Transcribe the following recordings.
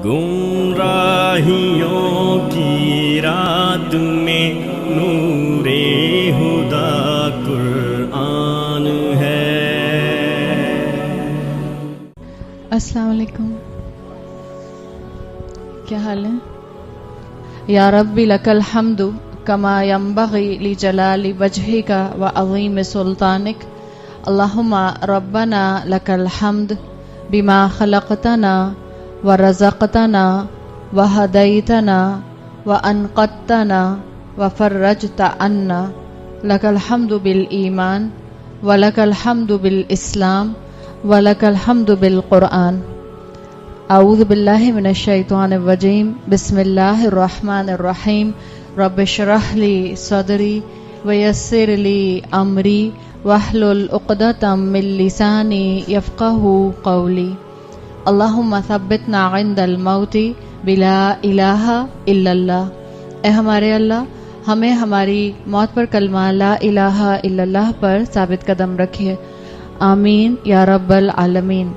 گمراہیوں کی رات میں نور ہدا قرآن ہے۔ السلام علیکم، کیا حال ہے؟ یا ربی لک الحمد کما ینبغی لجلال وجہک وعظیم سلطانک، اللہم ربنا لک الحمد بما خلقتنا ورزقتنا وہدیتنا وانقذتنا وفرجت عنا، لک الحمد بالایمان ولک الحمد بالاسلام ولک الحمد بالقرآن۔ اعوذ باللہ من الشیطان الرجیم، بسم اللہ الرحمن الرحیم، رب اشرح لی صدری ویسر لی امری واحلل عقدۃ من لسانی یفقہوا قولی، اللہم ثبتنا عند الموت بلا الہ الا اللہ۔ اے ہمارے اللہ، ہمیں ہماری موت پر کلمہ لا الہ الا اللہ پر ثابت قدم رکھیے، آمین یا رب العالمین۔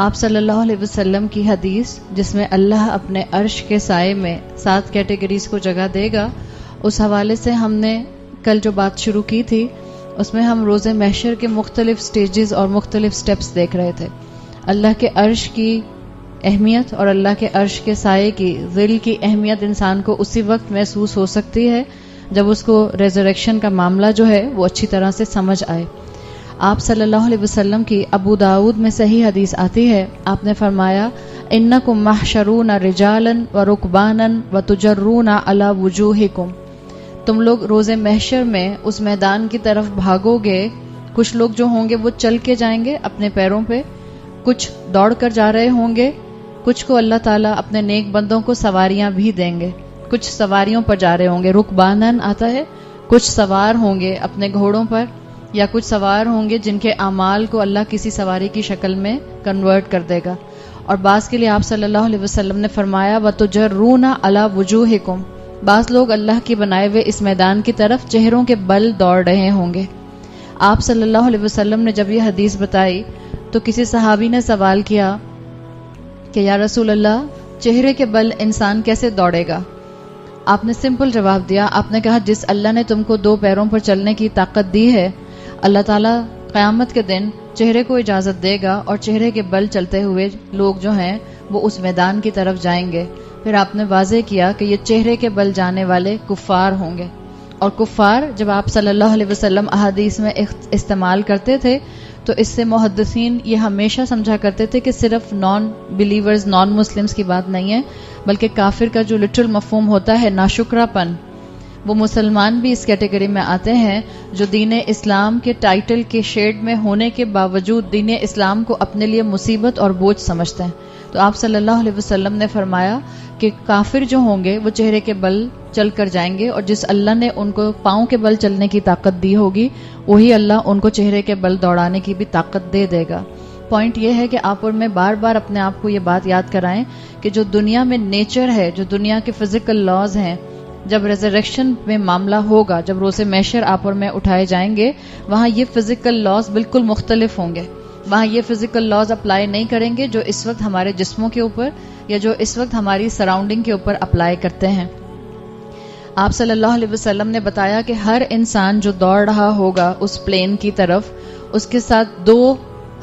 آپ صلی اللہ علیہ وسلم کی حدیث جس میں اللہ اپنے عرش کے سائے میں 7 کیٹیگریز کو جگہ دے گا، اس حوالے سے ہم نے کل جو بات شروع کی تھی اس میں ہم روز محشر کے مختلف سٹیجز اور مختلف سٹیپس دیکھ رہے تھے۔ اللہ کے عرش کی اہمیت اور اللہ کے عرش کے سائے کی ظل کی اہمیت انسان کو اسی وقت محسوس ہو سکتی ہے جب اس کو ریزریکشن کا معاملہ جو ہے وہ اچھی طرح سے سمجھ آئے۔ آپ صلی اللہ علیہ وسلم کی ابو داؤد میں صحیح حدیث آتی ہے، آپ نے فرمایا انکم محشرون رجالا ورکبانا وتجرون علی وجوہکم، تم لوگ روز محشر میں اس میدان کی طرف بھاگو گے، کچھ لوگ جو ہوں گے وہ چل کے جائیں گے اپنے پیروں پہ، کچھ دوڑ کر جا رہے ہوں گے، کچھ کو اللہ تعالیٰ اپنے نیک بندوں کو سواریاں بھی دیں گے، کچھ سواریوں پر جا رہے ہوں گے، رکبانن آتا ہے، کچھ سوار ہوں گے اپنے گھوڑوں پر، یا کچھ سوار ہوں گے جن کے اعمال کو اللہ کسی سواری کی شکل میں کنورٹ کر دے گا۔ اور بعض کے لیے آپ صلی اللہ علیہ وسلم نے فرمایا وَتُجَرُّونَ عَلَى وُجُوهِكُمْ، بعض لوگ اللہ کے بنائے ہوئے اس میدان کی طرف چہروں کے بل دوڑ رہے ہوں گے۔ آپ صلی اللہ علیہ وسلم نے جب یہ حدیث بتائی تو کسی صحابی نے سوال کیا کہ یا رسول اللہ، چہرے کے بل انسان کیسے دوڑے گا؟ آپ نے سمپل جواب دیا، آپ نے کہا جس اللہ نے تم کو 2 پیروں پر چلنے کی طاقت دی ہے، اللہ تعالیٰ قیامت کے دن چہرے کو اجازت دے گا اور چہرے کے بل چلتے ہوئے لوگ جو ہیں وہ اس میدان کی طرف جائیں گے۔ پھر آپ نے واضح کیا کہ یہ چہرے کے بل جانے والے کفار ہوں گے، اور کفار جب آپ صلی اللہ علیہ وسلم احادیث میں استعمال کرتے تھے تو اس سے محدثین یہ ہمیشہ سمجھا کرتے تھے کہ صرف نان بلیورز، نان مسلمز کی بات نہیں ہے، بلکہ کافر کا جو لٹرل مفہوم ہوتا ہے ناشکرا پن، وہ مسلمان بھی اس کیٹیگری میں آتے ہیں جو دین اسلام کے ٹائٹل کے شیڈ میں ہونے کے باوجود دین اسلام کو اپنے لیے مصیبت اور بوجھ سمجھتے ہیں۔ تو آپ صلی اللہ علیہ وسلم نے فرمایا کہ کافر جو ہوں گے وہ چہرے کے بل چل کر جائیں گے، اور جس اللہ نے ان کو پاؤں کے بل چلنے کی طاقت دی ہوگی وہی اللہ ان کو چہرے کے بل دوڑانے کی بھی طاقت دے دے گا۔ پوائنٹ یہ ہے کہ آپ اور میں بار بار اپنے آپ کو یہ بات یاد کرائیں کہ جو دنیا میں نیچر ہے، جو دنیا کے فزیکل لاز ہیں، جب ریزریکشن میں معاملہ ہوگا، جب روز محشر آپ اور میں اٹھائے جائیں گے، وہاں یہ فزیکل لاز بالکل مختلف ہوں گے۔ وہاں یہ فزیکل لاز اپلائی نہیں کریں گے جو اس وقت ہمارے جسموں کے اوپر یا جو اس وقت ہماری سراؤنڈنگ کے اوپر اپلائی کرتے ہیں۔ آپ صلی اللہ علیہ وسلم نے بتایا کہ ہر انسان جو دوڑ رہا ہوگا اس پلین کی طرف، اس کے ساتھ 2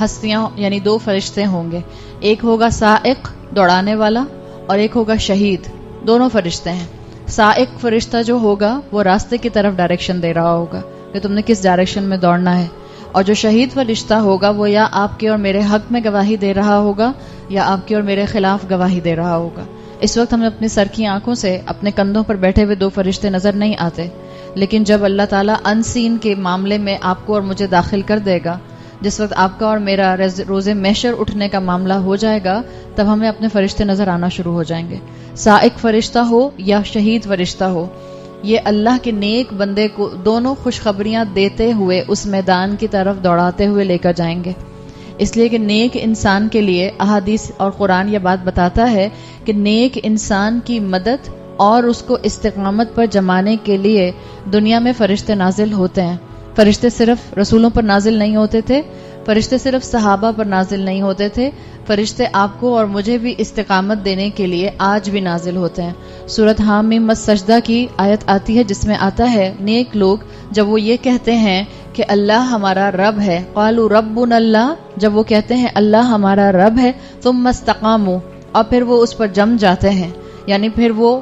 ہستیاں یعنی 2 فرشتے ہوں گے، ایک ہوگا سائق دوڑانے والا اور ایک ہوگا شہید، دونوں فرشتے ہیں۔ سائق فرشتہ جو ہوگا وہ راستے کی طرف ڈائریکشن دے رہا ہوگا کہ تم نے کس ڈائریکشن میں دوڑنا ہے، اور جو شہید فرشتہ ہوگا وہ یا آپ کے اور میرے حق میں گواہی دے رہا ہوگا یا آپ کے اور میرے خلاف گواہی دے رہا ہوگا۔ اس وقت ہمیں اپنی سر کی آنکھوں سے اپنے کندھوں پر بیٹھے ہوئے 2 فرشتے نظر نہیں آتے، لیکن جب اللہ تعالیٰ ان سین کے معاملے میں آپ کو اور مجھے داخل کر دے گا، جس وقت آپ کا اور میرا روز محشر اٹھنے کا معاملہ ہو جائے گا، تب ہمیں اپنے فرشتے نظر آنا شروع ہو جائیں گے، سائق فرشتہ ہو یا شہید فرشتہ ہو۔ یہ اللہ کے نیک بندے کو دونوں خوشخبریاں دیتے ہوئے اس میدان کی طرف دوڑاتے ہوئے لے کر جائیں گے۔ اس لیے کہ نیک انسان کے لیے احادیث اور قرآن یہ بات بتاتا ہے کہ نیک انسان کی مدد اور اس کو استقامت پر جمانے کے لیے دنیا میں فرشتے نازل ہوتے ہیں۔ فرشتے صرف رسولوں پر نازل نہیں ہوتے تھے، فرشتے صرف صحابہ پر نازل نہیں ہوتے تھے، فرشتے آپ کو اور مجھے بھی استقامت دینے کے لیے آج بھی نازل ہوتے ہیں۔ سورۃ حامیم السجدہ کی آیت آتی ہے جس میں آتا ہے نیک لوگ جب وہ یہ کہتے ہیں کہ اللہ ہمارا رب ہے، قالوا ربنا اللہ، جب وہ کہتے ہیں اللہ ہمارا رب ہے، ثم استقاموا، اور پھر وہ اس پر جم جاتے ہیں، یعنی پھر وہ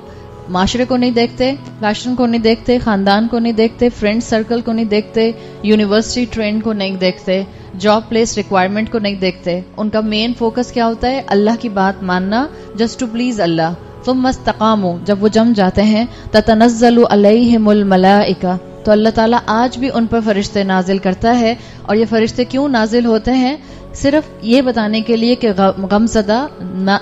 معاشرے کو نہیں دیکھتے، فیشن کو نہیں دیکھتے، خاندان کو نہیں دیکھتے، فرینڈ سرکل کو نہیں دیکھتے، یونیورسٹی ٹرینڈ کو نہیں دیکھتے، جاب پلیس ریکوائرمنٹ کو نہیں دیکھتے، ان کا مین فوکس کیا ہوتا ہے؟ اللہ کی بات ماننا، جسٹ ٹو پلیز اللہ۔ ثم استقاموا، جب وہ جم جاتے ہیں، تتنزل علیہم الملائکہ، تو اللہ تعالیٰ آج بھی ان پر فرشتے نازل کرتا ہے۔ اور یہ فرشتے کیوں نازل ہوتے ہیں؟ صرف یہ بتانے کے لیے کہ غم زدہ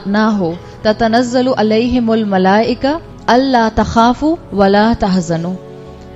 نہ ہو۔ تتنزل علیہم الملائکہ اللہ تخافوا ولا تحزنوا،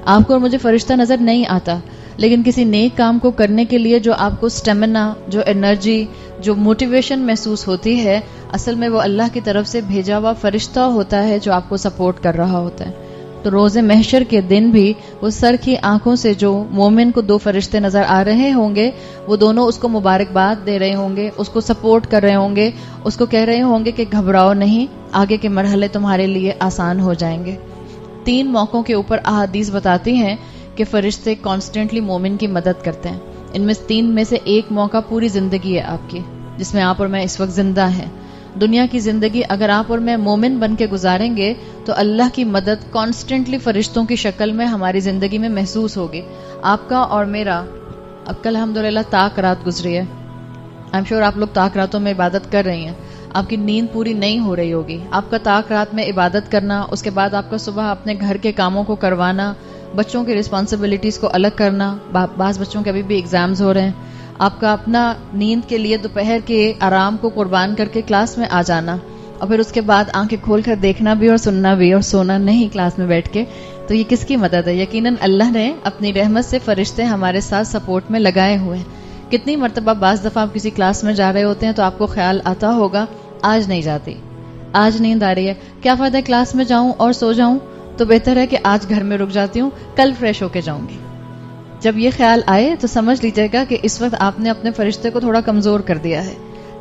آپ کو اور مجھے فرشتہ نظر نہیں آتا، لیکن کسی نیک کام کو کرنے کے لیے جو آپ کو سٹیمنا، جو انرجی، جو موٹیویشن محسوس ہوتی ہے، اصل میں وہ اللہ کی طرف سے بھیجا ہوا فرشتہ ہوتا ہے جو آپ کو سپورٹ کر رہا ہوتا ہے۔ تو روز محشر کے دن بھی وہ سر کی آنکھوں سے جو مومن کو 2 فرشتے نظر آ رہے ہوں گے، وہ دونوں اس کو مبارکباد دے رہے ہوں گے، اس کو سپورٹ کر رہے ہوں گے، اس کو کہہ رہے ہوں گے کہ گھبراؤ نہیں، آگے کے مرحلے تمہارے لیے آسان ہو جائیں گے۔ 3 موقعوں کے اوپر احادیث بتاتی ہیں کہ فرشتے کانسٹنٹلی مومن کی مدد کرتے ہیں۔ ان میں 3 میں سے ایک موقع پوری زندگی ہے آپ کی، جس میں آپ اور میں اس وقت زندہ ہیں۔ دنیا کی زندگی اگر آپ اور میں مومن بن کے گزاریں گے تو اللہ کی مدد کانسٹنٹلی فرشتوں کی شکل میں ہماری زندگی میں محسوس ہوگی۔ آپ کا اور میرا اب کل الحمدللہ طاق رات گزری ہے، آئی ایم شیور آپ لوگ طاق راتوں میں عبادت کر رہی ہیں، آپ کی نیند پوری نہیں ہو رہی ہوگی۔ آپ کا طاق رات میں عبادت کرنا، اس کے بعد آپ کا صبح اپنے گھر کے کاموں کو کروانا، بچوں کی رسپانسبلٹیز کو الگ کرنا، بعض بچوں کے ابھی بھی ایگزامز ہو رہے ہیں، آپ کا اپنا نیند کے لیے دوپہر کے آرام کو قربان کر کے کلاس میں آ جانا، اور پھر اس کے بعد آنکھیں کھول کر دیکھنا بھی اور سننا بھی اور سونا نہیں کلاس میں بیٹھ کے، تو یہ کس کی مدد ہے؟ یقیناً اللہ نے اپنی رحمت سے فرشتے ہمارے ساتھ سپورٹ میں لگائے ہوئے ہیں۔ کتنی مرتبہ بعض دفعہ آپ کسی کلاس میں جا رہے ہوتے ہیں تو آپ کو خیال آتا ہوگا آج نہیں جاتی، آج نیند آ رہی ہے، کیا فائدہ کلاس میں جاؤں اور سو جاؤں، تو بہتر ہے کہ آج گھر میں رک جاتی ہوں، کل فریش ہو کے جاؤں گی۔ جب یہ خیال آئے تو سمجھ لیجیے گا کہ اس وقت آپ نے اپنے فرشتے کو تھوڑا کمزور کر دیا ہے۔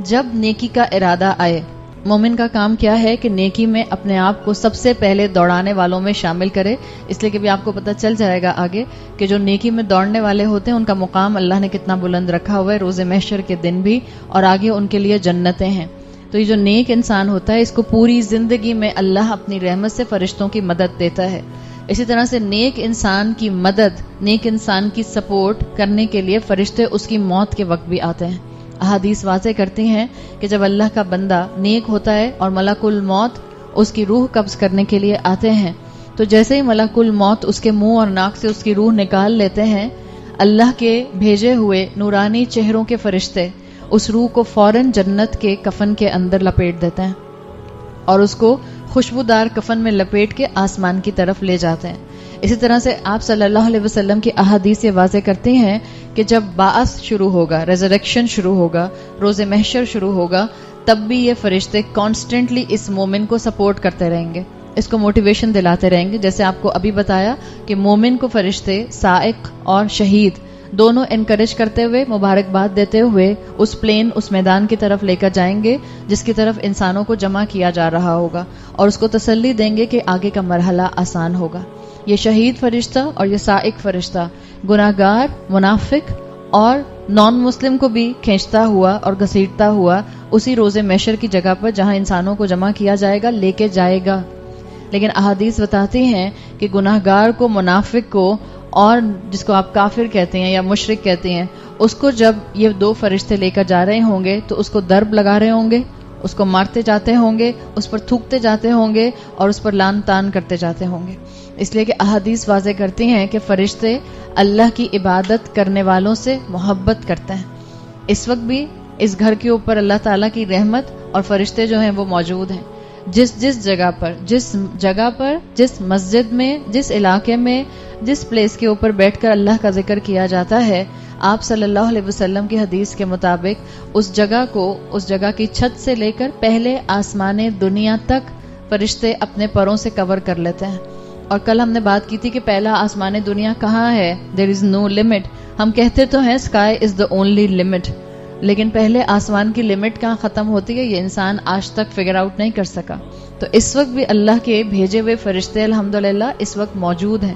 جب نیکی کا ارادہ آئے، مومن کا کام کیا ہے کہ نیکی میں اپنے آپ کو سب سے پہلے دوڑانے والوں میں شامل کرے، اس لیے کہ بھی آپ کو پتہ چل جائے گا آگے کہ جو نیکی میں دوڑنے والے ہوتے ہیں ان کا مقام اللہ نے کتنا بلند رکھا ہوا ہے روز محشر کے دن بھی، اور آگے ان کے لیے جنتیں ہیں۔ تو یہ جو نیک انسان ہوتا ہے اس کو پوری زندگی میں اللہ اپنی رحمت سے فرشتوں کی مدد دیتا ہے۔ اسی طرح سے نیک انسان کی مدد، نیک انسان کی سپورٹ کرنے کے لیے فرشتے اس کی موت کے وقت بھی آتے ہیں۔ احادیث واضح کرتی ہیں کہ جب اللہ کا بندہ نیک ہوتا ہے اور ملک الموت اس کی روح قبض کرنے کے لیے آتے ہیں، تو جیسے ہی ملک الموت اس کے منہ اور ناک سے اس کی روح نکال لیتے ہیں، اللہ کے بھیجے ہوئے نورانی چہروں کے فرشتے اس روح کو فوراً جنت کے کفن کے اندر لپیٹ دیتے ہیں اور اس کو خوشبودار کفن میں لپیٹ کے آسمان کی طرف لے جاتے ہیں۔ اسی طرح سے آپ صلی اللہ علیہ وسلم کی احادیث یہ واضح کرتی ہیں کہ جب بعث شروع ہوگا، ریزریکشن شروع ہوگا، روز محشر شروع ہوگا، تب بھی یہ فرشتے کانسٹنٹلی اس مومن کو سپورٹ کرتے رہیں گے، اس کو موٹیویشن دلاتے رہیں گے۔ جیسے آپ کو ابھی بتایا کہ مومن کو فرشتے سائق اور شہید دونوں انکریج کرتے ہوئے، مبارکباد دیتے ہوئے اس پلین، اس میدان کی طرف لے کر جائیں گے جس کی طرف انسانوں کو جمع کیا جا رہا ہوگا، اور اس کو تسلی دیں گے کہ آگے کا مرحلہ آسان ہوگا۔ یہ شہید فرشتہ اور یہ سائق فرشتہ گناہگار، منافق اور نان مسلم کو بھی کھینچتا ہوا اور گھسیٹتا ہوا اسی روز محشر کی جگہ پر جہاں انسانوں کو جمع کیا جائے گا لے کے جائے گا۔ لیکن احادیث بتاتی ہیں کہ گناہگار کو، منافق کو، اور جس کو آپ کافر کہتے ہیں یا مشرک کہتے ہیں، اس کو جب یہ 2 فرشتے لے کر جا رہے ہوں گے تو اس کو ضرب لگا رہے ہوں گے، اس کو مارتے جاتے ہوں گے، اس پر تھوکتے جاتے ہوں گے اور اس پر لعن طعن کرتے جاتے ہوں گے۔ اس لیے کہ احادیث واضح کرتی ہیں کہ فرشتے اللہ کی عبادت کرنے والوں سے محبت کرتے ہیں۔ اس وقت بھی اس گھر کے اوپر اللہ تعالیٰ کی رحمت اور فرشتے جو ہیں وہ موجود ہیں۔ جس جگہ پر، جس مسجد میں، جس علاقے میں، جس پلیس کے اوپر بیٹھ کر اللہ کا ذکر کیا جاتا ہے، آپ صلی اللہ علیہ وسلم کی حدیث کے مطابق اس جگہ کی چھت سے لے کر پہلے آسمان دنیا تک فرشتے اپنے پروں سے کور کر لیتے ہیں، اور کل ہم نے بات کی تھی کہ پہلا آسمان دنیا کہاں ہے، دیر از نو لمٹ. ہم کہتے تو ہیں sky is the only limit, لیکن پہلے آسمان کی لمٹ کہاں ختم ہوتی ہے یہ انسان آج تک فگر آؤٹ نہیں کر سکا. تو اس وقت بھی اللہ کے بھیجے ہوئے فرشتے الحمدللہ اس وقت موجود ہیں.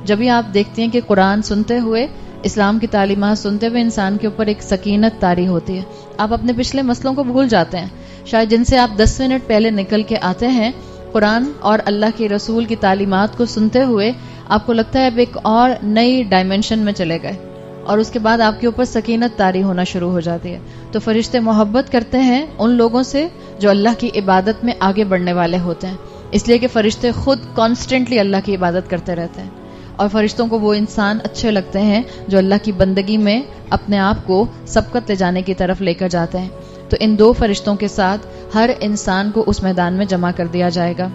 جب بھی آپ دیکھتی ہیں کہ قرآن سنتے ہوئے، اسلام کی تعلیمات سنتے ہوئے انسان کے اوپر ایک سکینت طاری ہوتی ہے. آپ اپنے پچھلے مسئلوں کو بھول جاتے ہیں، شاید جن سے آپ 10 منٹ پہلے نکل کے آتے ہیں، قرآن اور اللہ کے رسول کی تعلیمات کو سنتے ہوئے آپ کو لگتا ہے اب ایک اور نئی ڈائمنشن میں چلے گئے، اور اس کے بعد آپ کے اوپر سکینت طاری ہونا شروع ہو جاتی ہے. تو فرشتے محبت کرتے ہیں ان لوگوں سے جو اللہ کی عبادت میں آگے بڑھنے والے ہوتے ہیں، اس لیے کہ فرشتے خود کانسٹنٹلی اللہ کی عبادت کرتے رہتے ہیں، اور فرشتوں کو وہ انسان اچھے لگتے ہیں جو اللہ کی بندگی میں اپنے آپ کو سبقت لے جانے کی طرف لے کر جاتے ہیں. تو ان 2 فرشتوں کے ساتھ ہر انسان کو اس میدان میں جمع کر دیا جائے گا.